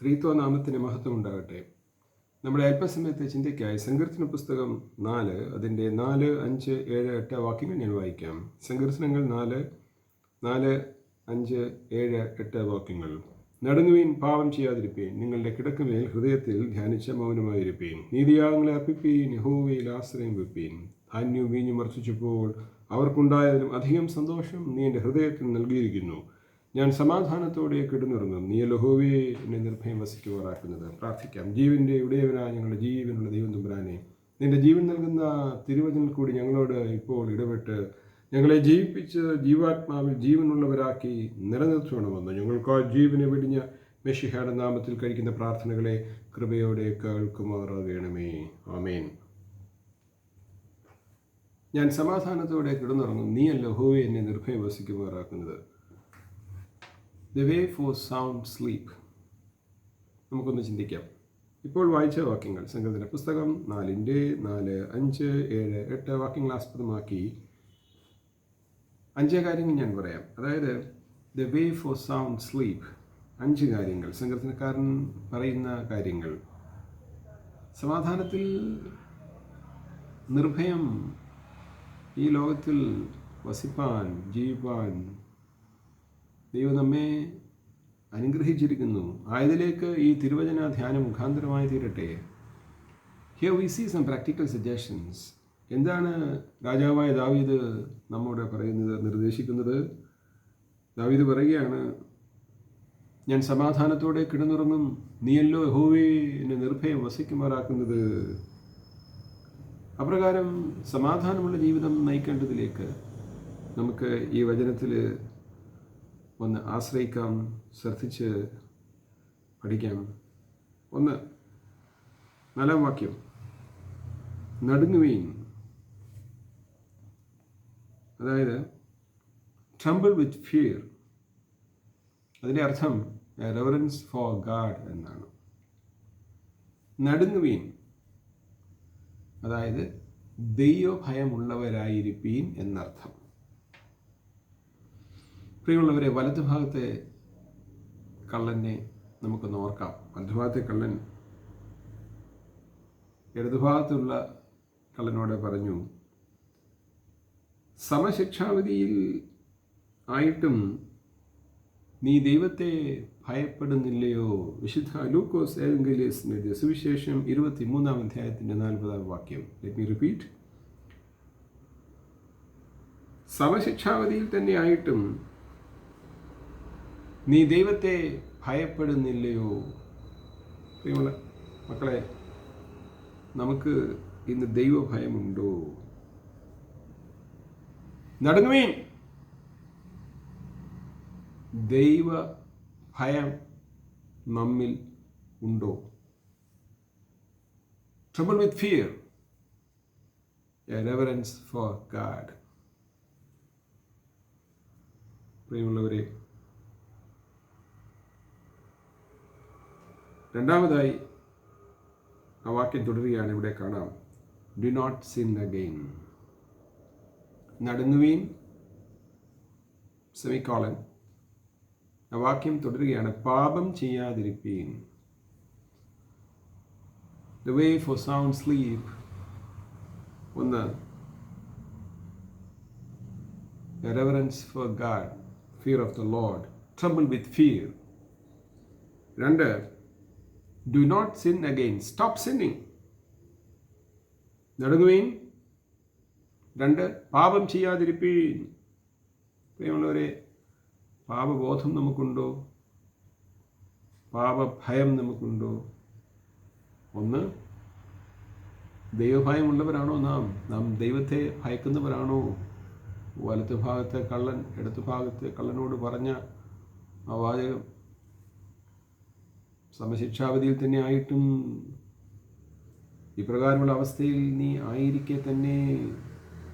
ക്രീസ്തോനാമത്തിന് മഹത്വം ഉണ്ടാകട്ടെ. നമ്മുടെ അല്പസമയത്തെ ചിന്തയ്ക്കായി സങ്കീർത്തന പുസ്തകം 4 അതിൻ്റെ 4, 5, 7, 8 വാക്യങ്ങൾ ഞാൻ വായിക്കാം. സങ്കീർത്തനങ്ങൾ 4, 5, 7, 8 വാക്യങ്ങൾ. നടുങ്ങുവീൻ, പാപം ചെയ്യാതിരിപ്പീൻ, നിങ്ങളുടെ കിടക്കുമേൽ ഹൃദയത്തിൽ ധ്യാനിച്ച മൗനമായിരിപ്പീൻ. നീതിയാഗങ്ങളെ അർപ്പിപ്പീൻ, യഹോവയിൽ ആശ്രയം വെപ്പീൻ. ധാന്യവും വീഞ്ഞും വർദ്ധിച്ചപ്പോൾ അവർക്കുണ്ടായതിലും അധികം സന്തോഷം നീ എൻ്റെ ഹൃദയത്തിൽ നൽകിയിരിക്കുന്നു. ഞാൻ സമാധാനത്തോടെ കിടന്നുറങ്ങും. നീ യഹോവേ എന്നെ നിർഭയം വസിക്കുവാറാക്കുന്നത്. പ്രാർത്ഥിക്കാം. ജീവൻ്റെ ഉടയവനായ ഞങ്ങളുടെ ജീവനുള്ള ദൈവം തമ്പുരാനെ, നിന്റെ ജീവൻ നൽകുന്ന തിരുവചനം കൂടി ഞങ്ങളോട് ഇപ്പോൾ ഇടപെട്ട് ഞങ്ങളെ ജീവിപ്പിച്ച് ജീവാത്മാവിൽ ജീവനുള്ളവരാക്കി നിലനിർത്തണമെന്ന് ഞങ്ങൾക്ക് ജീവനെ വെടിഞ്ഞ മെശിഹയുടെ നാമത്തിൽ കഴിക്കുന്ന പ്രാർത്ഥനകളെ കൃപയോടെ കേൾക്കുമാറാകണമേ. ആമേൻ. ഞാൻ സമാധാനത്തോടെ കിടന്നുറങ്ങും. നീ യഹോവേ എന്നെ നിർഭയം വസിക്കുമാറാക്കുന്നത്. The way for sound sleep. നമുക്കൊന്ന് ചിന്തിക്കാം. ഇപ്പോൾ വായിച്ച വാക്യങ്ങൾ സങ്കീർത്തന പുസ്തകം 4, 5, 7, 8 വാക്യങ്ങൾ ആസ്പദമാക്കി 5 കാര്യങ്ങൾ ഞാൻ പറയാം. അതായത് the way for sound sleep. 5 കാര്യങ്ങൾ, സങ്കീർത്തനക്കാരൻ പറയുന്ന കാര്യങ്ങൾ. സമാധാനത്തിൽ നിർഭയം ഈ ലോകത്തിൽ വസിപ്പാൻ, ജീവിപ്പാൻ ദൈവം നമ്മെ അനുഗ്രഹിച്ചിരിക്കുന്നു. ആയതിലേക്ക് ഈ തിരുവചന ധ്യാനം മുഖാന്തരമായി തീരട്ടെ. Here we see some practical suggestions. എന്താണ് രാജാവായ ദാവീദ് നമ്മോട് പറയുന്നത്, നിർദ്ദേശിക്കുന്നത്? ദാവീദ് പറയുകയാണ്, ഞാൻ സമാധാനത്തോടെ കിടന്നുറങ്ങും. നീയല്ലോ യഹോവേ എന്നെ നിർഭയം വസിക്കുമാറാക്കുന്നത്. അപ്രകാരം സമാധാനമുള്ള ജീവിതം നയിക്കേണ്ടതിലേക്ക് നമുക്ക് ഈ വചനത്തിൽ ഒന്ന് ആശ്രയിക്കാം, ശ്രദ്ധിച്ച് പഠിക്കാം. 1, 4 വാക്യം. നടുങ്ങുവീൻ, അതായത് ട്രംബിൾ വിത്ത് ഫിയർ. അതിൻ്റെ അർത്ഥം റെവറൻസ് ഫോർ ഗാഡ് എന്നാണ്. നടുങ്ങുവീൻ, അതായത് ദൈവഭയമുള്ളവരായിരിപ്പീൻ എന്നർത്ഥം. പ്രിയമുള്ളവരെ, വലതുഭാഗത്തെ കള്ളനെ നമുക്കൊന്ന് ഓർക്കാം. വലതുഭാഗത്തെ കള്ളൻ ഇടതുഭാഗത്തുള്ള കള്ളനോട് പറഞ്ഞു, സമശിക്ഷാവിധിയിൽ ആയിട്ടും നീ ദൈവത്തെ ഭയപ്പെടുന്നില്ലയോ? വിശുദ്ധ ലൂക്കോസ് ഏവങ്കേലിസ്റ്റിന്റെ സുവിശേഷം 23-ാം അധ്യായത്തിൻ്റെ 40-ാം വാക്യം. Let me repeat. സമശിക്ഷാവിധിയിൽ തന്നെ ആയിട്ടും നീ ദൈവത്തെ ഭയപ്പെടുന്നില്ലയോ? പ്രിയമുള്ള മക്കളെ, നമുക്ക് ഇന്ന് ദൈവഭയമുണ്ടോ? നടുങ്ങുവീൻ, ദൈവഭയം നമ്മിൽ ഉണ്ടോ? Trouble with fear, a reverence for God. പ്രിയമുള്ളവരെ, രണ്ടാമതായി ആ വാക്യം തുടരുകയാണ്. ഇവിടെ കാണാം, ഡു നോട്ട് സിൻ അഗെയിൻ. നടുങ്ങുവീൻ, സെമിക്കോളൻ. ആ വാക്യം തുടരുകയാണ്, പാപം ചെയ്യാതിരിപ്പീൻ. The way for sound sleep. 1, reverence for God, fear of the Lord, tremble with fear. 2, do not sin again, stop sinning. നടുങ്ങുവീൻ. 2, പാപം ചെയ്യാതിരിപ്പീൻ. പ്രിയമുള്ളവരെ, പാപബോധം നമുക്കുണ്ടോ? പാപഭയം നമുക്കുണ്ടോ? 1, ദൈവഭയമുള്ളവരാണോ നാം ദൈവത്തെ ഭയക്കുന്നവരാണോ? വലത്ത് ഭാഗത്തെ കള്ളൻ ഇടത്ത് ഭാഗത്തെ കള്ളനോട് പറഞ്ഞ ആ വാചകം, സമശിക്ഷാവിധിയിൽ തന്നെ ആയിട്ടും ഇപ്രകാരമുള്ള അവസ്ഥയിൽ നീ ആയിരിക്കെ തന്നെ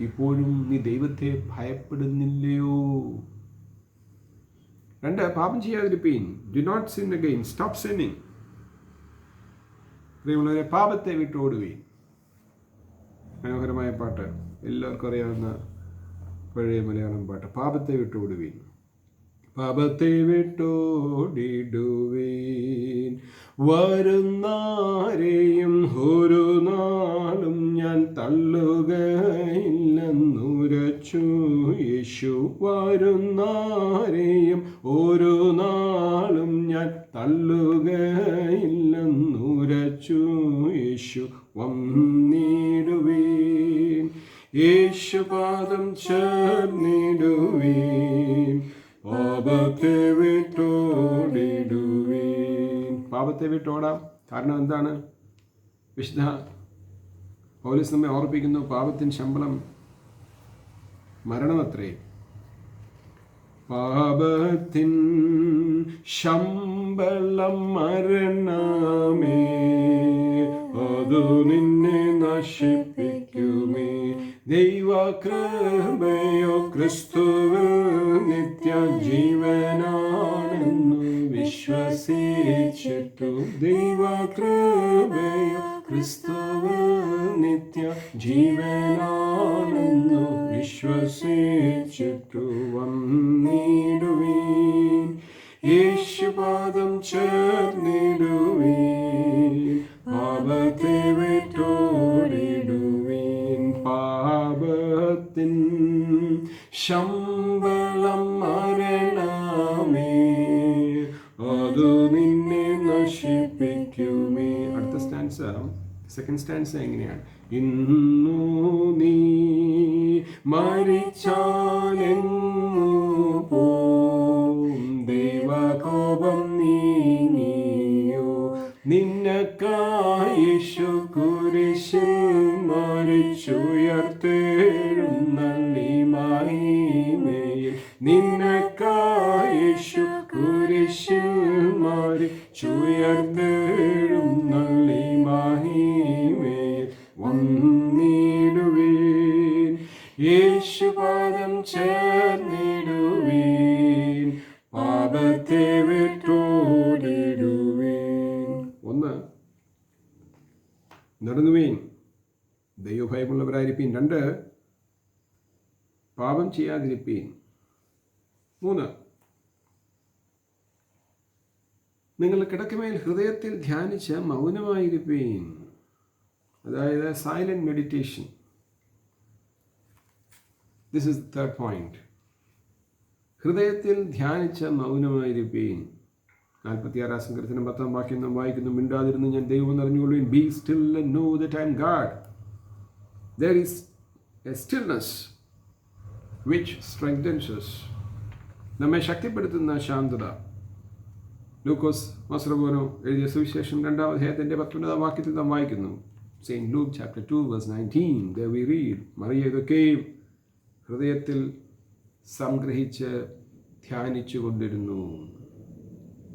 ഇപ്പോഴും നീ ദൈവത്തെ ഭയപ്പെടുന്നില്ലയോ? 2, പാപം ചെയ്യാതിരിപ്പീൻ. Do not sin again, stop sinning. പ്രിയമുള്ളവരെ, പാപത്തെ വിട്ടോടുവീൻ. മനോഹരമായ പാട്ട്, എല്ലാവർക്കും അറിയാവുന്ന പഴയ മലയാളം പാട്ട്. പാപത്തെ വിട്ടോടുവീൻ. പാപത്തെ വിട്ടോടിടുവേൻ. വരുന്നാരെയും ഒരു നാളും ഞാൻ തള്ളുകയില്ലെന്നുരച്ചു യേശു. വരുന്നാരെയും ഒരു നാളും ഞാൻ തള്ളുകയില്ലെന്നുരച്ചു യേശു. വന്നിടുവേൻ യേശുപാദം ചേർന്നിടുവേൻ. പാപത്തെ വിട്ടോടിടുവേൻ. പാപത്തെ വിട്ടോടാം. കാരണം എന്താണ്? വിശുദ്ധ പൗലോസ് നമ്മെ ഓർപ്പിക്കുന്നു, പാപത്തിന് ശമ്പളം മരണമത്രേ. പാപത്തിൻ ശമ്പളം മരണമേ, അതു നിന്നെ നശിപ്പിക്കുമേ. ദൈവകൃപയോ ക്രിസ്തുവിൽ നിത്യജീവനാണെന്നു വിശ്വസിച്ചിട്ടു. ദൈവകൃപയോ ക്രിസ്തുവിൽ നിത്യജീവനാണെന്നു വിശ്വസിച്ചിട്ടു. വന്നിടുവീൻ യേശുപാദം ചേർന്നിടുവീൻ. പാപത്തെ വിട്ടോടിടുവീൻ. പാപത്തിൻ ശമ്പളം മരണമേ, അതു നിന്നെ നശിപ്പിക്കുമേ. അടുത്ത സ്റ്റാൻസ, സെക്കൻഡ് സ്റ്റാൻസ എങ്ങനെയാണ്? ഇന്നു നീ മരിച്ചാലെങ്ങു പോം, ദൈവകോപം നീങ്ങിയോ. നിന്നക്കായി യേശു കുരിശിൽ മരിച്ചുയർത്തെഴുന്നള്ളി മഹിമയിൽ. നിന്നക്കായി യേശു കുരിശിൽ മരിച്ചുയർത്തെഴുന്നള്ളി മഹിമയിൽ. വന്നിടുവീൻ യേശുപാദം ചേർന്നിടുവീൻ. പാപത്തെ വിട്ടോടിടുവീൻ. ഒന്ന്, നടുങ്ങുവീൻ, ദൈവഭയമുള്ളവരായിരിപ്പീൻ. രണ്ട്, പാപം ചെയ്യാതിരിപ്പീൻ. മൂന്ന്, നിങ്ങൾ കിടക്കമേൽ ഹൃദയത്തിൽ ധ്യാനിച്ച് മൗനമായിരിപ്പീൻ. അതായത് silent meditation. This is the third point. ഹൃദയത്തിൽ ധ്യാനിച്ച് മൗനമായിരിപ്പീൻ. 46 സങ്കീർത്തനം 10 വാക്യം നാം വായിക്കുന്നു, മിണ്ടാതിരുന്ന് ഞാൻ ദൈവം അറിഞ്ഞുകൊള്ളുവിൻ. Be still and know that I am God. There is a stillness which strengthens us. നമ്മെ ശക്തിപ്പെടുത്തുന്ന ശാന്തത. ലൂക്കോസ് മസ്രബോനോ എഴുതിയ സുവിശേഷം 2-ാം അധ്യായത്തിൻ്റെ 19-ാം വാക്യത്തിൽ നാം വായിക്കുന്നു. St. Luke chapter 2 verse 19. There we read, Mariya ഇതൊക്കെയും ഹൃദയത്തിൽ സംഗ്രഹിച്ച് ധ്യാനിച്ചു കൊണ്ടിരുന്നു.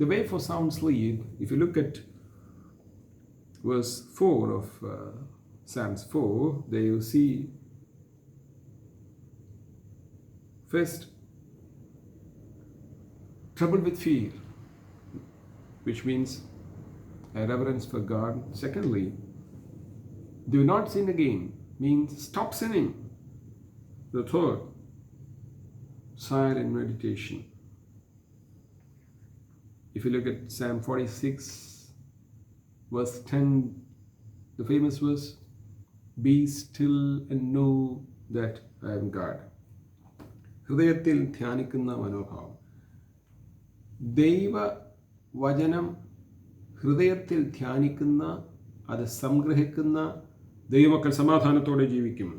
The way for sound sleep, if you look at verse 4 of Psalms 4, there you see first, troubled with fear, which means a reverence for God. Secondly, do not sin again, means stop sinning. The third, silent meditation. If you look at Psalm 46 verse 10, the famous verse, be still and know that I am God. ഹൃദയത്തിൽ ധ്യാനിക്കുന്ന മനോഭാവം. ദൈവവചനം ഹൃദയത്തിൽ ധ്യാനിക്കുന്ന, അത് സംഗ്രഹിക്കുന്ന ദൈവമക്കൾ സമാധാനത്തോടെ ജീവിക്കും.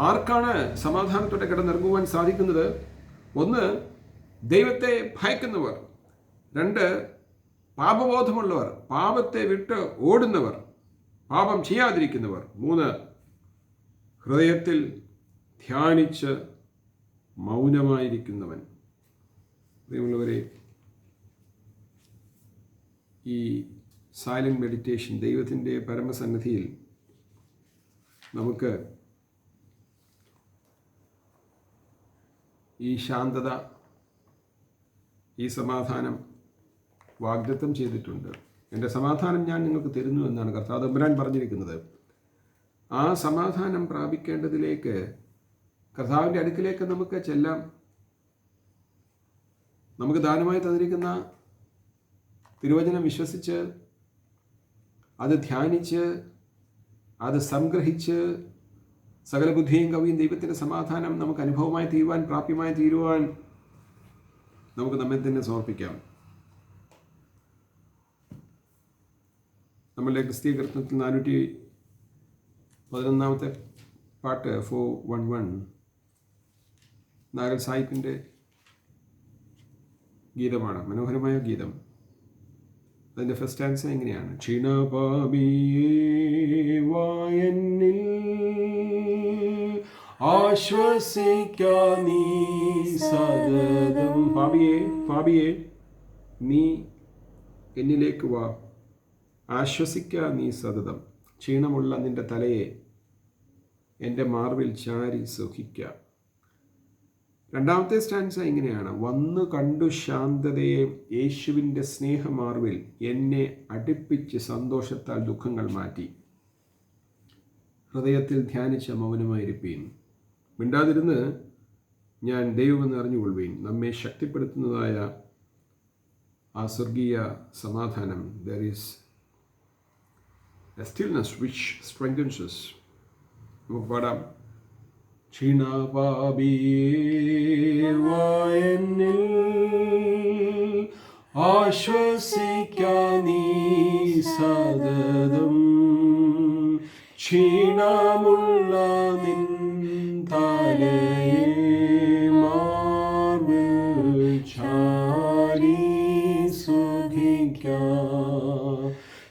ആർക്കാണ് സമാധാനത്തോടെ കിടന്നിറങ്ങുവാൻ സാധിക്കുന്നത്? ഒന്ന്, ദൈവത്തെ ഭയക്കുന്നവർ. രണ്ട്, പാപബോധമുള്ളവർ, പാപത്തെ വിട്ട് ഓടുന്നവർ, പാപം ചെയ്യാതിരിക്കുന്നവർ. മൂന്ന്, ഹൃദയത്തിൽ ധ്യാനിച്ച് മൗനമായിരിക്കുന്നവൻ. പ്രിയമുള്ളവരെ, ഈ സൈലന്റ് മെഡിറ്റേഷൻ, ദൈവത്തിൻ്റെ പരമസന്നിധിയിൽ നമുക്ക് ഈ ശാന്തത, ഈ സമാധാനം വാഗ്ദത്തം ചെയ്തിട്ടുണ്ട്. എൻ്റെ സമാധാനം ഞാൻ നിങ്ങൾക്ക് തരുന്നു എന്നാണ് കർത്താവ് തമ്പുരാൻ പറഞ്ഞിരിക്കുന്നത്. ആ സമാധാനം പ്രാപിക്കേണ്ടതിലേക്ക്, കർത്താവിൻ്റെ അടുക്കിലേക്ക് നമുക്ക് ചെല്ലാം. നമുക്ക് ദാനമായി തന്നിരിക്കുന്ന തിരുവചനം വിശ്വസിച്ച് അത് ധ്യാനിച്ച് അത് സംഗ്രഹിച്ച് സകല ബുദ്ധിയും കവിയും ദൈവത്തിൻ്റെ സമാധാനം നമുക്ക് അനുഭവമായി തീരുവാൻ, പ്രാപ്യമായി തീരുവാൻ നമുക്ക് നമ്മെ തന്നെ സമർപ്പിക്കാം. നമ്മളുടെ ക്രിസ്തീയ കീർത്തനത്തിൽ 411 പാട്ട് 411 നാഗൽ സാഹിബിൻ്റെ ഗീതമാണ്. മനോഹരമായ ഗീതം. അതിൻ്റെ ഫസ്റ്റ് ആൻസർ എങ്ങനെയാണ്? ക്ഷീണപാപിയേവായെന്നിൽ ആശ്വസിക്കാ നീ സതതം. പാപിയെ നീ എന്നിലേക്ക് വാ, ആശ്വസിക്കാ നീ സതതം. ക്ഷീണമുള്ള നിന്റെ തലയെ എൻ്റെ മാർവിൽ ചാരി സുഖിക്ക. രണ്ടാമത്തെ സ്റ്റാൻസ ഇങ്ങനെയാണ്: വന്നു കണ്ടു ശാന്തതയെ യേശുവിൻ്റെ സ്നേഹമാർവിൽ എന്നെ അടുപ്പിച്ച് സന്തോഷത്താൽ ദുഃഖങ്ങൾ മാറ്റി. ഹൃദയത്തിൽ ധ്യാനിച്ച മൗനമായിരിപ്പീൻ. മിണ്ടാതിരുന്ന് ഞാൻ ദൈവമെന്ന് അറിഞ്ഞുകൊള്ളുവീൻ. നമ്മെ ശക്തിപ്പെടുത്തുന്നതായ ആ സ്വർഗീയ സമാധാനം. There is a stillness which strengthens us. നമുക്ക് പാടാം. ക്ഷീണപാപിയേവായെന്നിൽ ആശ്വസിക്കാ നീ സതതം. ക്ഷീണമുള്ള നിൻ തലയെ മാർവിൽ ചാരി സുഖിക്കാം.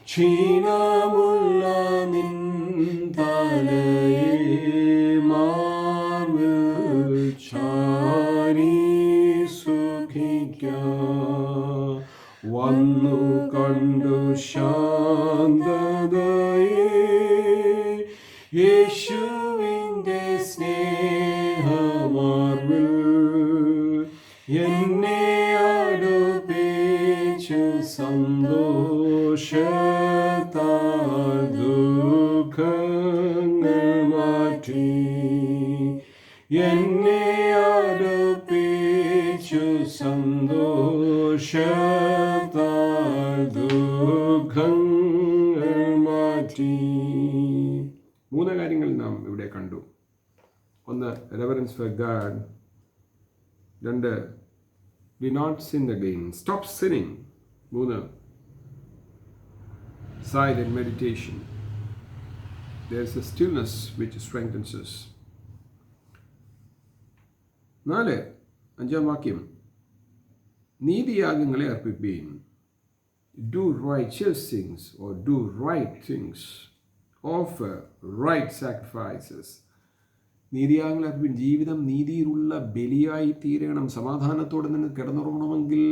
ക്ഷീണമുള്ള നിൻ തലയെ മാർവിൽ ചാരി സുഖിക്കാം. വന്നു കണ്ടു ശാന്തതയെ യേശുവിൻ്റെ സ്നേഹമാർവിൽ എന്നെ അടുപ്പിച്ചു സന്തോഷത്താൽ ദുഃഖങ്ങൾ മാറ്റി. എന്നെ അടുപ്പിച്ചു സന്തോഷത്താൽ ദുഃഖങ്ങൾ മാറ്റി. മൂന്ന് കാര്യങ്ങൾ നാം ഇവിടെ കണ്ടു. ഒന്ന്, റെവറൻസ് ഫോർ ഗാഡ്. രണ്ട്, do not sin again, stop sinning. മൂന്ന്, silent meditation. There is a stillness which strengthens us. 4, 5 വാക്യം, നീതിയാഗങ്ങളെ അർപ്പിപ്പീൻ. Do righteous things or do right things. Offer right sacrifices. നീതിയാഗങ്ങൾ അർപ്പിൻ. ജീവിതം നീതിയിലുള്ള ബലിയായി തീരണം. സമാധാനത്തോടെ നിനക്ക് കിടന്നുറങ്ങണമെങ്കിൽ,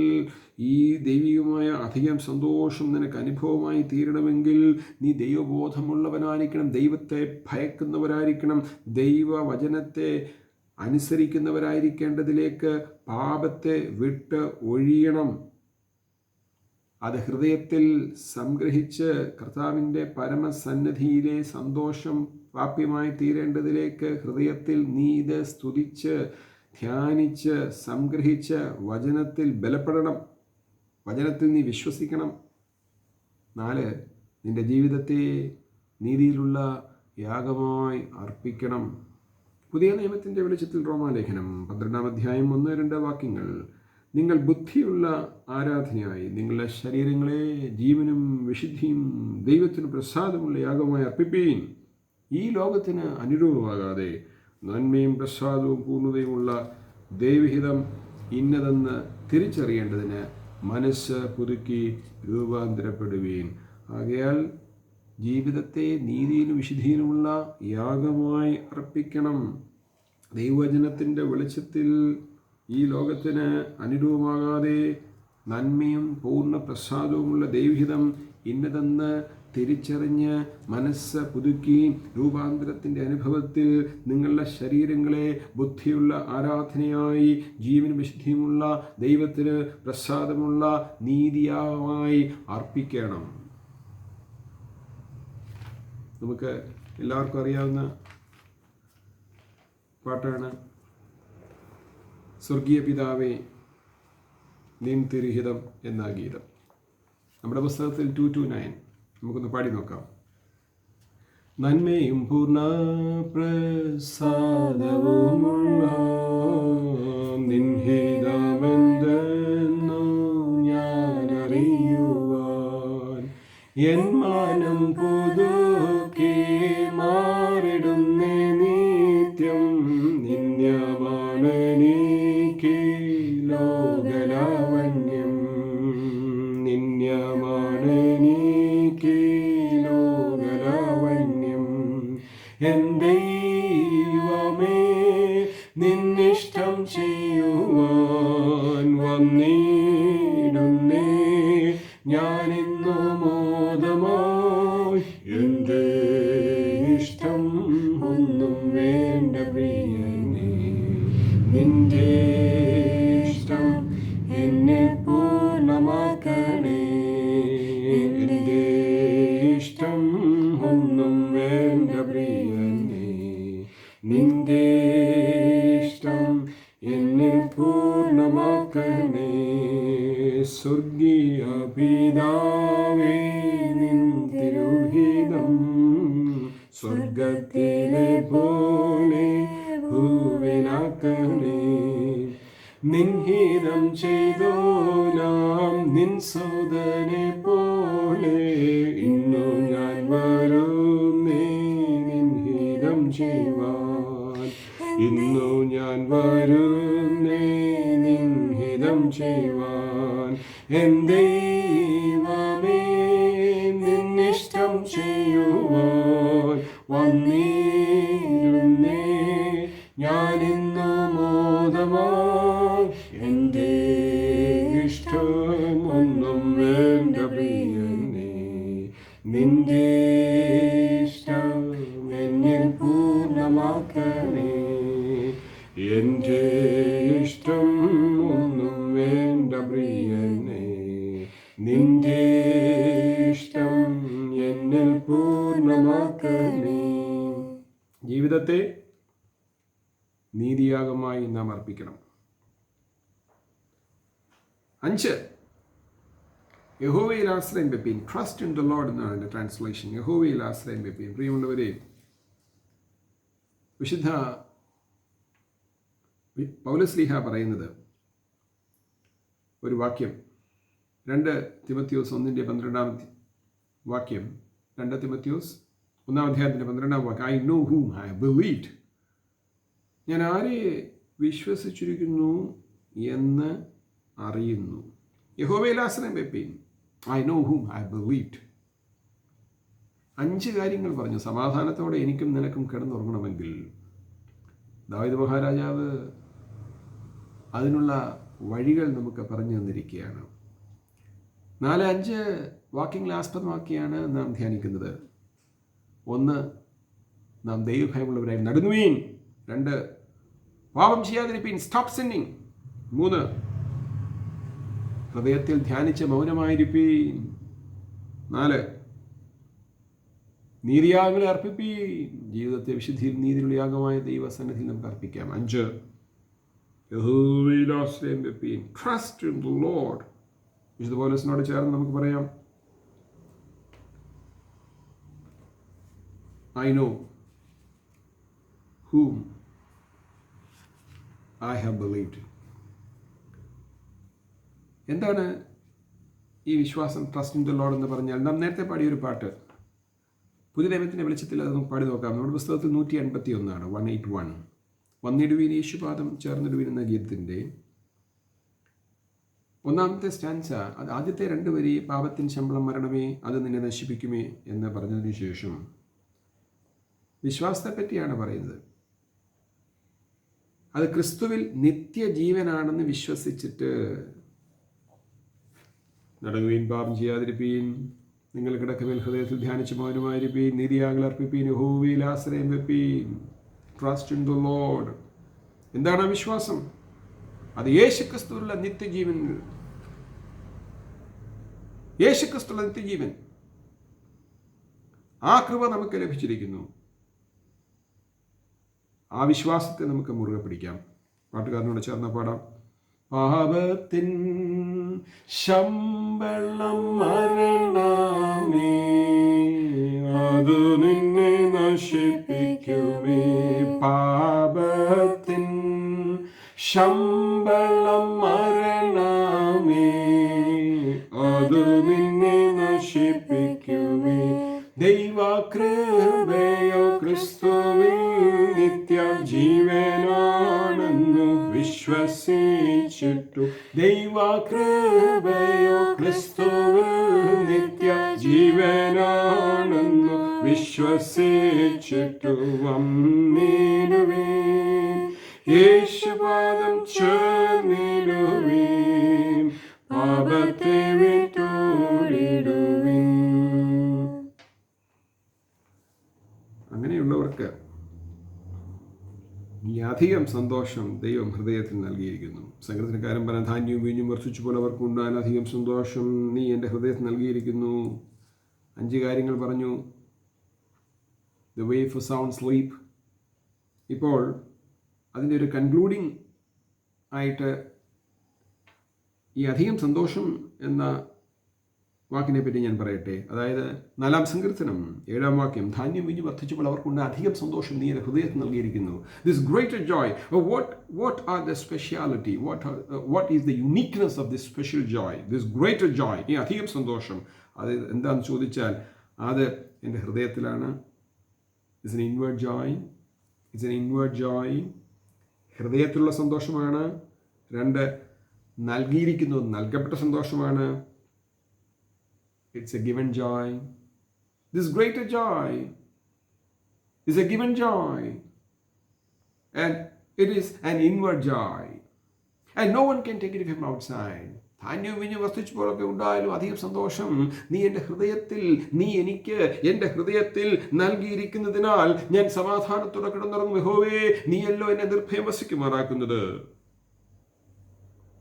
ഈ ദൈവികമായ അധികം സന്തോഷം നിനക്ക് അനുഭവമായി തീരണമെങ്കിൽ നീ ദൈവബോധമുള്ളവനായിരിക്കണം, ദൈവത്തെ ഭയക്കുന്നവരായിരിക്കണം, ദൈവവചനത്തെ അനുസരിക്കുന്നവരായിരിക്കേണ്ടതിലേക്ക് പാപത്തെ വിട്ട് ഒഴിയണം. അത് ഹൃദയത്തിൽ സംഗ്രഹിച്ച് കർത്താവിൻ്റെ പരമസന്നിധിയിലെ സന്തോഷം പ്രാപ്യമായി തീരേണ്ടതിലേക്ക് ഹൃദയത്തിൽ നീ ഇത് സ്തുതിച്ച് ധ്യാനിച്ച് സംഗ്രഹിച്ച് വചനത്തിൽ ബലപ്പെടണം. വചനത്തിൽ നീ വിശ്വസിക്കണം. 4, നിന്റെ ജീവിതത്തെ നീതിയിലുള്ള യാഗമായി അർപ്പിക്കണം. പുതിയ നിയമത്തിൻ്റെ വെളിച്ചത്തിൽ റോമാലേഖനം 12-ാം അധ്യായം 1-2 വാക്യങ്ങൾ. നിങ്ങൾ ബുദ്ധിയുള്ള ആരാധനയായി നിങ്ങളുടെ ശരീരങ്ങളെ ജീവനും വിശുദ്ധിയും ദൈവത്തിന് പ്രസാദമുള്ള യാഗമായി അർപ്പിപ്പീൻ. ഈ ലോകത്തിന് അനുരൂപമാകാതെ നന്മയും പ്രസാദവും പൂർണ്ണതയുമുള്ള ദൈവഹിതം ഇന്നതെന്ന് തിരിച്ചറിയേണ്ടതിന് മനസ്സ് പുതുക്കി രൂപാന്തരപ്പെടുവീൻ. ആകയാൽ ജീവിതത്തെ നീതിയിലും വിശുദ്ധിയിലുമുള്ള യാഗമായി അർപ്പിക്കണം. ദൈവവചനത്തിൻ്റെ വെളിച്ചത്തിൽ ഈ ലോകത്തിന് അനുരൂപമാകാതെ നന്മയും പൂർണ്ണ പ്രസാദവുമുള്ള ദൈവഹിതം ഇന്നതെന്ന് തിരിച്ചറിഞ്ഞ് മനസ്സ് പുതുക്കി രൂപാന്തരത്തിൻ്റെ അനുഭവത്തിൽ നിങ്ങളുടെ ശരീരങ്ങളെ ബുദ്ധിയുള്ള ആരാധനയായി ജീവനും വിശുദ്ധിയുമുള്ള ദൈവത്തിന് പ്രസാദമുള്ള നീതിയായി അർപ്പിക്കണം. നമുക്ക് എല്ലാവർക്കും അറിയാവുന്ന പാട്ടാണ്. സ്വർഗീയ പിതാവേ, നിൻ തിരുഹിതം എന്ന ഗീതം. നമ്മുടെ പുസ്തകത്തിൽ 229 നമുക്കൊന്ന് പാടി നോക്കാം. നന്മയും പൂർണ്ണ പ്രസാദവുമുള്ള നിൻഹിതമെന്തെന്നു ഞാൻ അറിയുവാൻ എൻ മാനം പുതുക്കി മാറിടുന്നേ നിത്യം നിന്യമാണെനിക്ക് ലോകലാവണ്യം നിന്യമാണെനിക്ക് ലോകലാവണ്യം എൻ ദൈവമേ നിന്നിഷ്ടം ചെയ്യുവാൻ വന്നിടുന്നേ ഞാനിന്നു മോദമായി എൻ്റെ ഇഷ്ടം ഒന്നും വേണ്ട പ്രിയനേ നിന്റെ ഇഷ്ടം എന്നെ പൂർണ്ണമാക്കണേ എൻ്റെ ഇഷ്ടം ഒന്നും വേണ്ട പ്രിയനേ നിന്റെ ഇഷ്ടം എന്നെ പൂർണ്ണമാക്കണേ സ്വർഗീയ പിതാവേ നിൻ തിരുഹിതം സ്വർഗത്തിലെ പോലെ ഭൂവിലാക്കണേ നിൻഹിതം ചെയ്തോ നാം നിൻ സോദനെ പോലെ ഇന്നു ഞാൻ വരുന്നേ നിൻഹിതം ചെയ്യുവാൻ ഇന്നു ഞാൻ വരുന്നേ നിൻഹിതം ചെയ്യുവാൻ എൻ ദൈവമേ നിന്നിഷ്ടം ചെയ്യുവാൻ വന്നിരുന്നേ ഞാനിന്നു മോദമായി എൻ്റെ ഇഷ്ടം ഒന്നും വേണ്ട പ്രിയനേ നിന്റെ ഇഷ്ടം എന്നിൽ പൂർണ്ണമാക്കണേ എൻ്റെ ഇഷ്ടം ഒന്നും വേണ്ട പ്രിയനേ നിന്റെ ഇഷ്ടം എന്നിൽ പൂർണ്ണമാക്കണേ. ജീവിതത്തെ നീതിയാഗമായി നാം അർപ്പിക്കണം. 5 യഹോവയിൽ ആശ്രയം വെപ്പീൻ. ട്രസ്റ്റ് ഇൻ ദ ലോർഡ് എന്നാണ് എൻ്റെ ട്രാൻസ്ലേഷൻ. യഹോവയിൽ ആശ്രയം വെപ്പീൻ. പ്രിയമുള്ളവരെ, വിശുദ്ധ പൗലോസ്ലീഹ പറയുന്നത് ഒരു വാക്യം 2 തിമോത്തിയോസ് 1:12 വാക്യം 2 തിമോത്തിയോസ് 1:12 വാക്യം. I know whom I believed. ഞാൻ ആരെ വിശ്വസിച്ചിരിക്കുന്നു എന്ന് അറിയുന്നു. യഹോവയിൽ ആശ്രയം വെപ്പീൻ. I know whom I believed. 5 കാര്യങ്ങൾ പറഞ്ഞു. സമാധാനത്തോടെ എനിക്കും നിനക്കും കിടന്നുറങ്ങണമെങ്കിൽ ദാവീദ് മഹാരാജാവ് അതിനുള്ള വഴികൾ നമുക്ക് പറഞ്ഞു തന്നിരിക്കുകയാണ്. 4-5 വാക്യങ്ങളെ ആസ്പദമാക്കിയാണ് നാം ധ്യാനിക്കുന്നത്. 1, നാം ദൈവഭയമുള്ളവരായി നടന്നുവീൻ. 2, പാപം ചെയ്യാതിരിപ്പീൻ, സ്റ്റോപ്പ് സിന്നിങ്. 3, ഹൃദയത്തിൽ ധ്യാനിച്ച് മൗനമായിരിപ്പീൻ. 4, നീതിയാഗങ്ങളെ അർപ്പിപ്പീൻ. ജീവിതത്തെ വിശുദ്ധിയിൽ നീതിയുള്ള യാഗമായ ദൈവസന്നിധിയിൽ നമുക്ക് അർപ്പിക്കാം. 5, യഹോവയിൽ ആശ്രയം വെപ്പീൻ. Trust in the Lord. വിശുദ്ധ പൗലോസിനോട് ചേർന്ന് നമുക്ക് പറയാം, I know whom I have believed. എന്താണ് ഈ വിശ്വാസം? ട്രസ്റ്റ് ഇൻ ദി ലോർഡ് എന്ന് പറഞ്ഞാൽ നാം നേരത്തെ പാടിയൊരു പാട്ട്, പുതിയ ദൈവത്തിൻ്റെ വെളിച്ചത്തിൽ അത് നമുക്ക് പാടി നോക്കാം. നമ്മുടെ പുസ്തകത്തിൽ 181 181. വന്നിടുവീൻ യേശുപാദം ചേർന്നിടുവീൻ എന്ന ഗീതത്തിൻ്റെ 1ാമത്തെ സ്റ്റാൻസ. അത് ആദ്യത്തെ 2 വരി പാപത്തിൻ ശമ്പളം മരണമേ, അത് നിന്നെ നശിപ്പിക്കുമേ എന്ന് പറഞ്ഞതിന് ശേഷം വിശ്വാസത്തെ പറ്റിയാണ് പറയുന്നത്. അത് ക്രിസ്തുവിൽ നിത്യജീവനാണെന്ന് വിശ്വസിച്ചിട്ട് നടങ്ങുവീൻ, പാപം ചെയ്യാതിരിപ്പീൻ, നിങ്ങൾ കിടക്കമേൽ ഹൃദയത്തിൽ ധ്യാനിച്ച് മൗനമായിരിപ്പീൻ, നീതിയാഗങ്ങൾ അർപ്പിപ്പീൻ, യഹോവയിൽ ആശ്രയം വെപ്പീൻ. Trust in the Lord. എന്താണ് ആ വിശ്വാസം? അത് യേശുക്രിസ്തുവിലുള്ള നിത്യജീവൻ. യേശുക്രിസ്തുവിലുള്ള നിത്യജീവൻ, ആ കൃപ നമുക്ക് ലഭിച്ചിരിക്കുന്നു. ആ വിശ്വാസത്തെ നമുക്ക് മുറുകെ പിടിക്കാം. പാട്ടുകാരനോട് ചേർന്ന് പാടാം. പാപത്തിൻ ശമ്പളം മരണമേ, അത് നിന്നെ നശിപ്പിക്കുമേ. പാപത്തിൻ ശമ്പളം മരണമേ, അത് നിന്നെ നശിപ്പിക്കുമേ. ദൈവകൃപയോ ക്രിസ്തുവിൽ നിത്യ ജീവനാണെന്നു വിശ്വസിച്ചിട്ടു. ദൈവകൃപയോ ക്രിസ്തുവിൽ നിത്യ ജീവനാണെന്നു വിശ്വസിച്ചിട്ടു വന്നിടുവേ. യേശുപാദം ചേർന്നിടുവീൻ, പാപത്തെ വിട്ടോടിടുവീൻ. അങ്ങനെയുള്ളവർക്ക് ഈ അധികം സന്തോഷം ദൈവം ഹൃദയത്തിൽ നൽകിയിരിക്കുന്നു. സങ്കീർത്തനക്കാരൻ പറഞ്ഞ ധാന്യവും വീഞ്ഞും വർദ്ധിച്ചു പോലെ അവർക്ക് ഉണ്ടാകാൻ അധികം സന്തോഷം നീ എൻ്റെ ഹൃദയത്തിൽ നൽകിയിരിക്കുന്നു. 5 കാര്യങ്ങൾ പറഞ്ഞു. The way for sound sleep. ഇപ്പോൾ അതിൻ്റെ ഒരു കൺക്ലൂഡിങ് ആയിട്ട് ഈ അധികം സന്തോഷം എന്ന വാക്കിനെ പറ്റി ഞാൻ പറയട്ടെ. അതായത് 4-ാം സങ്കീർത്തനം 7-ാം വാക്യം, ധാന്യം വീഞ്ഞ് വർദ്ധിച്ചപ്പോൾ അവർക്കുണ്ട് അധികം സന്തോഷം നീ എൻ്റെ ഹൃദയത്തിൽ നൽകിയിരിക്കുന്നു. This greater Joy, what are the speciality, what is the uniqueness of this special joy, this greater joy? ഈ അധികം സന്തോഷം അത് എന്താണെന്ന് ചോദിച്ചാൽ അത് എൻ്റെ ഹൃദയത്തിലാണ്. It's an inward joy. ഹൃദയത്തിലുള്ള സന്തോഷമാണ്. 2, നൽകിയിരിക്കുന്നത് നൽകപ്പെട്ട സന്തോഷമാണ്. It's a given joy. This greater joy is a given joy. And it is an inward joy. And no one can take it from outside. ധാന്യവും വീഞ്ഞും വർദ്ധിച്ചപ്പോഴൊക്കെ ഉണ്ടായാലും അധികം സന്തോഷം നീ എൻ്റെ ഹൃദയത്തിൽ, നീ എനിക്ക് എൻ്റെ ഹൃദയത്തിൽ നൽകിയിരിക്കുന്നതിനാൽ ഞാൻ സമാധാനത്തോടെ കിടന്നുറങ്ങും. യഹോവേ, നീയല്ലോ എന്നെ നിർഭയം വസിക്കുമാറാക്കുന്നത്.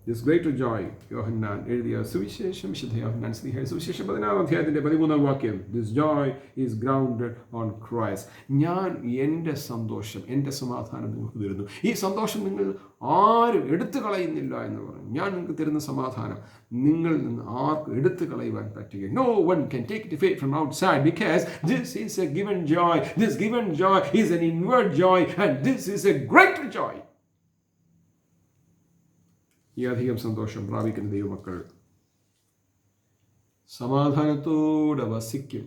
This greater joy, യോഹന്നാൻ എഴുതിയ സുവിശേഷം, വിശുദ്ധ യോഹന്നാൻ സ്ലീഹ സുവിശേഷം 14-ാം അധ്യായത്തിൻ്റെ 13-ാം വാക്യം. This joy is grounded on Christ. ഞാൻ എൻ്റെ സന്തോഷം, എൻ്റെ സമാധാനം നിങ്ങൾക്ക് തരുന്നു. ഈ സന്തോഷം നിങ്ങൾ ആരും എടുത്തു കളയുന്നില്ല എന്ന് പറഞ്ഞു. ഞാൻ നിങ്ങൾക്ക് തരുന്ന സമാധാനം നിങ്ങളിൽ നിന്ന് ആർക്കും എടുത്തു കളയുവാൻ പറ്റുക. No one can take it away from outside, because this is a given joy. This given joy is an inward joy, and this is a greater joy. ഈ അധികം സന്തോഷം പ്രാപിക്കുന്ന ദൈവമക്കൾ സമാധാനത്തോടെ വസിക്കും.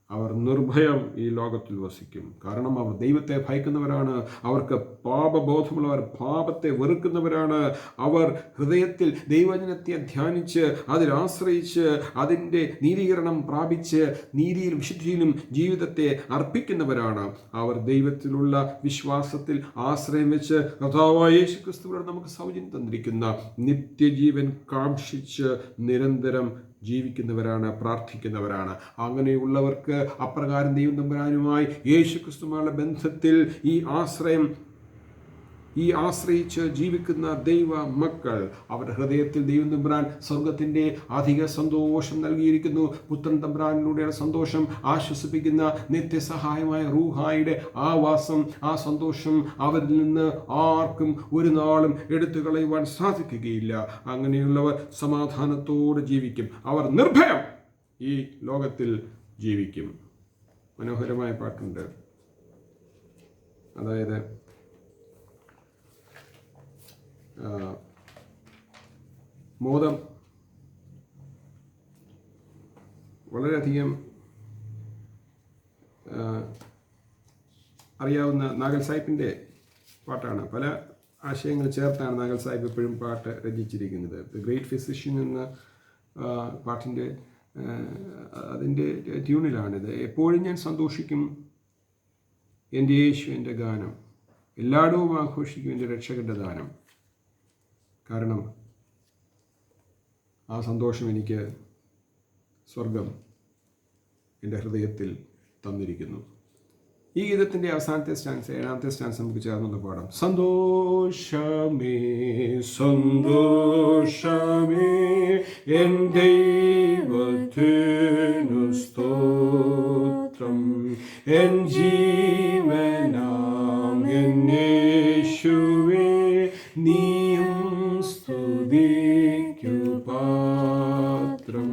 അവർ നിർഭയം ഈ ലോകത്തിൽ വസിക്കും. കാരണം അവർ ദൈവത്തെ ഭയക്കുന്നവരാണ്. അവർക്ക് പാപബോധമുള്ളവർ, പാപത്തെ വെറുക്കുന്നവരാണ്. അവർ ഹൃദയത്തിൽ ദൈവവചനത്തെ ധ്യാനിച്ച് അതിലാശ്രയിച്ച് അതിൻ്റെ നീതീകരണം പ്രാപിച്ച് നീതിയിലും വിശുദ്ധിയിലും ജീവിതത്തെ അർപ്പിക്കുന്നവരാണ്. അവർ ദൈവത്തിലുള്ള വിശ്വാസത്തിൽ ആശ്രയം വെച്ച് കർത്താവായ യേശുക്രിസ്തുവിനോട് നമുക്ക് സൗജന്യം തന്നിരിക്കുന്ന നിത്യജീവൻ കാക്ഷിച്ച് നിരന്തരം ജീവിക്കുന്നവരാണ്, പ്രാർത്ഥിക്കുന്നവരാണ്. അങ്ങനെയുള്ളവർക്ക് അപ്രകാരം ദൈവം തമ്പുരാനുമായി യേശുക്രിസ്തുവുമായുള്ള ബന്ധത്തിൽ ഈ ആശ്രയിച്ച് ജീവിക്കുന്ന ദൈവ മക്കൾ, അവരുടെ ഹൃദയത്തിൽ ദൈവം തമ്പുരാൻ സ്വർഗത്തിൻ്റെ അധിക സന്തോഷം നൽകിയിരിക്കുന്നു. പുത്രൻ തമ്പുരാനിലൂടെയുള്ള സന്തോഷം ആശ്വസിപ്പിക്കുന്ന നിത്യസഹായമായ റൂഹായുടെ ആവാസം, ആ സന്തോഷം അവരിൽ നിന്ന് ആർക്കും ഒരു നാളും എടുത്തു കളയുവാൻ സാധിക്കുകയില്ല. അങ്ങനെയുള്ളവർ സമാധാനത്തോടെ ജീവിക്കും. അവർ നിർഭയം ഈ ലോകത്തിൽ ജീവിക്കും. മനോഹരമായ പാട്ടുണ്ട്. അതായത് മോദം വളരെയധികം അറിയാവുന്ന നാഗൽ സാഹിബിൻ്റെ പാട്ടാണ്. പല ആശയങ്ങൾ ചേർത്താണ് നാഗൽ സാഹിബ് എപ്പോഴും പാട്ട് രചിച്ചിരിക്കുന്നത്. ദ ഗ്രേറ്റ് ഫിസിഷ്യൻ എന്ന പാട്ടിൻ്റെ അതിൻ്റെ ട്യൂണിലാണിത്. എപ്പോഴും ഞാൻ സന്തോഷിക്കും, എൻ്റെ യേശു എൻ്റെ ഗാനം, എല്ലായിടവും ആഘോഷിക്കും എൻ്റെ രക്ഷകൻ്റെ ദാനം. കാരണം ആ സന്തോഷം എനിക്ക് സ്വർഗം എൻ്റെ ഹൃദയത്തിൽ തന്നിരിക്കുന്നു. ഈ ഗീതത്തിൻ്റെ അവസാനത്തെ സ്റ്റാൻസ്, 7ാമത്തെ സ്റ്റാൻസ് നമുക്ക് ചേർന്നൊന്ന് പാടാം. സന്തോഷമേ സന്തോഷമേ എൻ ദൈവത്തിനു സ്തോത്രം, എൻ ജീവനാം എൻ യേശുവേ നീയും പാത്രം.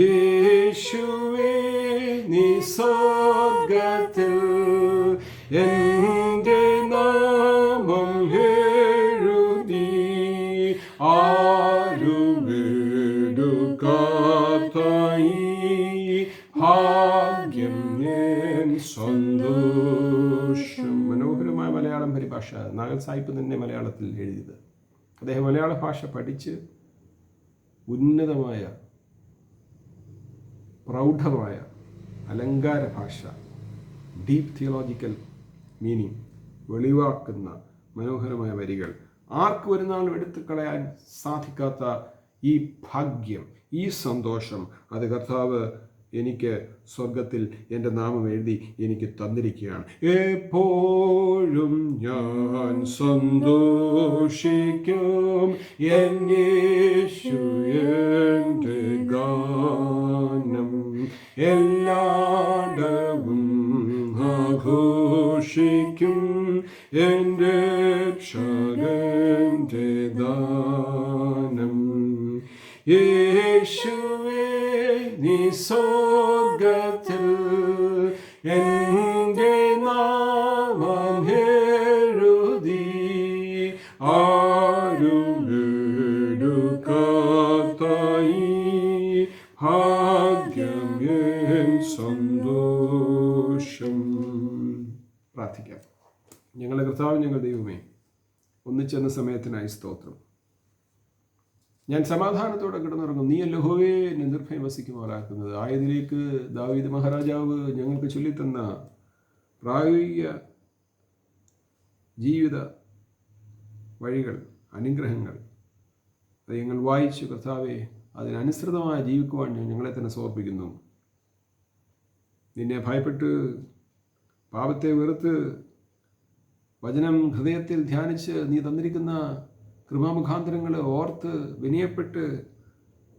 യേശുവേ നീ സ്വർഗ്ഗത്തിൽ എൻ്റെ നാമം എഴുതി ആരും എടുക്കാത്തായി ഭാഗ്യം ഞാൻ സന്തോഷം. മനോഹരമായ മലയാളം പരിഭാഷ നാഗൽ സാഹിബ് തന്നെ മലയാളത്തിൽ എഴുതിയത്. അദ്ദേഹം മലയാള ഭാഷ പഠിച്ച് ഉന്നതമായ പ്രൗഢമായ അലങ്കാര ഭാഷ, ഡീപ് തിയോളജിക്കൽ മീനിങ് വെളിവാക്കുന്ന മനോഹരമായ വരികൾ, ആർക്ക് ഒരു നാളും എടുത്തു കളയാൻ സാധിക്കാത്ത ഈ ഭാഗ്യം, ഈ സന്തോഷം, അത് കർത്താവ് എനിക്ക് സ്വർഗത്തിൽ എൻ്റെ നാമം എഴുതി എനിക്ക് തന്നിരിക്കുകയാണ്. എപ്പോഴും ഞാൻ സന്തോഷിക്കും, എൻ യേശു എൻ്റെ ഗാനം, എല്ലായിടവും ആഘോഷിക്കും, എൻ്റെ രക്ഷകന്റെ ദാനം. യേശുവേ നീ സ്വർഗ്ഗത്തിൽ എൻ്റെ നാമം എഴുതി ആരും എടുക്കാത്തായി ഭാഗ്യം എൻ സന്തോഷം. പ്രാർത്ഥിക്കാം. ഞങ്ങളുടെ കർത്താവ്, ഞങ്ങളുടെ ദൈവമേ, ഒന്നിച്ചെന്ന സമയത്തിനായി സ്തോത്രം. ഞാൻ സമാധാനത്തോടെ കിടന്നുറങ്ങും. നീ യഹോവേ എന്നെ നിർഭയം വസിക്കുമാറാക്കുന്നത്. ആയതിലേക്ക് ദാവീദ് മഹാരാജാവ് ഞങ്ങൾക്ക് ചൊല്ലിത്തന്ന പ്രായോഗിക ജീവിത വഴികൾ, അനുഗ്രഹങ്ങൾ അത് ഞങ്ങൾ വായിച്ചു കർത്താവേ, അതിനനുസൃതമായി ജീവിക്കുവാൻ ഞങ്ങളെ തന്നെ സമർപ്പിക്കുന്നു. നിന്നെ ഭയപ്പെട്ട് പാപത്തെ വെറുത്ത് വചനം ഹൃദയത്തിൽ ധ്യാനിച്ച് നീ തന്നിരിക്കുന്ന കൃപാമുഖാന്തരങ്ങൾ ഓർത്ത് വിനയപ്പെട്ട്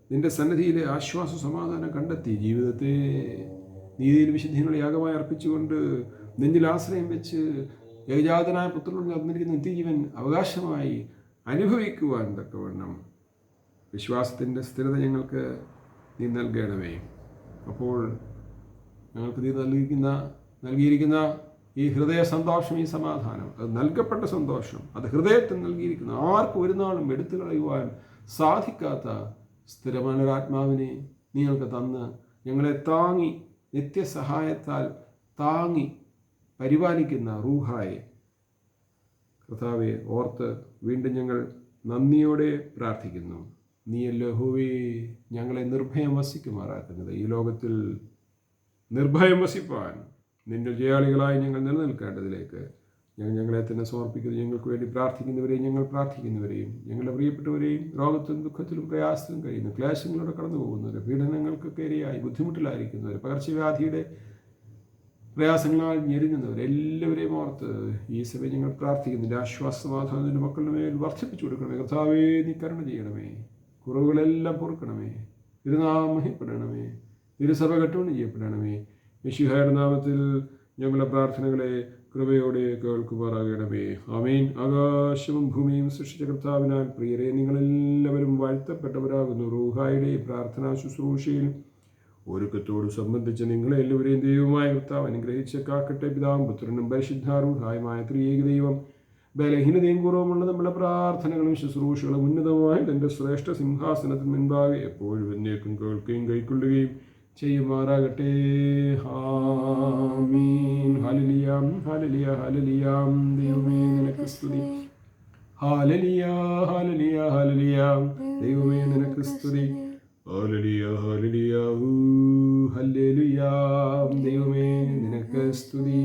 നിന്റെ സന്നിധിയിലെ ആശ്വാസ സമാധാനം കണ്ടെത്തി ജീവിതത്തെ നീതിയിൽ വിശുദ്ധികളെ യാഗമായി അർപ്പിച്ചുകൊണ്ട് നെഞ്ചിൽ ആശ്രയം വെച്ച് ഏകജാതനായ പുത്രനോട് തന്നിരിക്കുന്ന നിത്യജീവൻ അവകാശമായി അനുഭവിക്കുവാൻ തക്കവണ്ണം വിശ്വാസത്തിൻ്റെ സ്ഥിരത ഞങ്ങൾക്ക് നീ നൽകണമേ. അപ്പോൾ ഞങ്ങൾക്ക് നീ നൽകിയിരിക്കുന്ന ഈ ഹൃദയ സന്തോഷം, ഈ സമാധാനം, അത് നൽകപ്പെട്ട സന്തോഷം, അത് ഹൃദയത്തിൽ നൽകിയിരിക്കുന്നു. ആർക്കും ഒരു നാളും എടുത്തു കളയുവാൻ സാധിക്കാത്ത സ്ഥിരമാനൊരാത്മാവിനെ നിങ്ങൾക്ക് തന്ന് ഞങ്ങളെ താങ്ങി നിത്യസഹായത്താൽ താങ്ങി പരിപാലിക്കുന്ന റൂഹായെ കർത്താവെ ഓർത്ത് വീണ്ടും ഞങ്ങൾ നന്ദിയോടെ പ്രാർത്ഥിക്കുന്നു. നീയല്ലോ യഹോവേ ഞങ്ങളെ നിർഭയം വസിക്കുമാറാക്കുന്നത്. ഈ ലോകത്തിൽ നിർഭയം വസിപ്പാൻ നിന്റെ ജയാളികളായി ഞങ്ങൾ നിലനിൽക്കേണ്ടതിലേക്ക് ഞങ്ങളെ തന്നെ സമർപ്പിക്കുന്നു. ഞങ്ങൾക്ക് വേണ്ടി പ്രാർത്ഥിക്കുന്നവരെയും ഞങ്ങൾ പ്രാർത്ഥിക്കുന്നവരെയും ഞങ്ങളുടെ പ്രിയപ്പെട്ടവരെയും രോഗത്തിലും ദുഃഖത്തിലും പ്രയാസത്തിലും കഴിയുന്നു, ക്ലേശങ്ങളിലൂടെ കടന്നു പോകുന്നവർ, പീഡനങ്ങൾക്കൊക്കെ ഇരയായി ബുദ്ധിമുട്ടിലായിരിക്കുന്നവർ, പകർച്ചവ്യാധിയുടെ പ്രയാസങ്ങളാൽ ഞെരുങ്ങുന്നവർ എല്ലാവരെയും ഓർത്ത് ഈ സമയം ഞങ്ങൾ പ്രാർത്ഥിക്കുന്നില്ല. ആശ്വാസമാധാനത്തിൻ്റെ മക്കളുടെ മേൽ വർദ്ധിപ്പിച്ചു കൊടുക്കണമേ. കർത്താവേ നീ കരുണ ചെയ്യണമേ, കുറവുകളെല്ലാം പൊറുക്കണമേ, തിരുനാമഹിപ്പെടണമേ, തിരുസഭ കെട്ടുകൊണ്ട് ചെയ്യപ്പെടണമേ. യേശുവിന്റെ നാമത്തിൽ ഞങ്ങളുടെ പ്രാർത്ഥനകളെ കൃപയോടെ കേൾക്കുമാറാകണമേ. ആമേൻ. ആകാശവും ഭൂമിയും സൃഷ്ടിച്ച കർത്താവിനാൽ പ്രിയരെ, നിങ്ങളെല്ലാവരും വാഴ്ത്തപ്പെട്ടവരാകുന്നു. റൂഹായുടെ പ്രാർത്ഥനാ ശുശ്രൂഷയിൽ ഒരുക്കത്തോട് സംബന്ധിച്ച് നിങ്ങളെ എല്ലാവരെയും ദൈവമായ കർത്താവ് അനുഗ്രഹിച്ച് കാക്കട്ടെ. പിതാവും പുത്രനും പരിശുദ്ധാരൂഢായുമായ ത്രിയേക ദൈവം ബലഹീനതയും കുറവുമുള്ള നമ്മുടെ പ്രാർത്ഥനകളും ശുശ്രൂഷകളും ഉന്നതമായ തൻ്റെ ശ്രേഷ്ഠ സിംഹാസനത്തിന് മുൻപാകെ എപ്പോഴും എന്നേക്കും കേൾക്കുകയും കൈക്കൊള്ളുകയും ചെയ്യുമാറാകട്ടെ. ആമീൻ. ഹല്ലേലൂയ, ഹല്ലേലൂയ, ഹല്ലേലൂയ. ദൈവമേ നിനക്ക് സ്തുതി. ഹല്ലേലൂയ, ഹല്ലേലൂയ, ഹല്ലേലൂയ. ദൈവമേ നിനക്ക് സ്തുതി. ഹല്ലേലൂയ, ഹല്ലേലൂയ, ഹല്ലേലൂയ. ദൈവമേ നിനക്ക് സ്തുതി.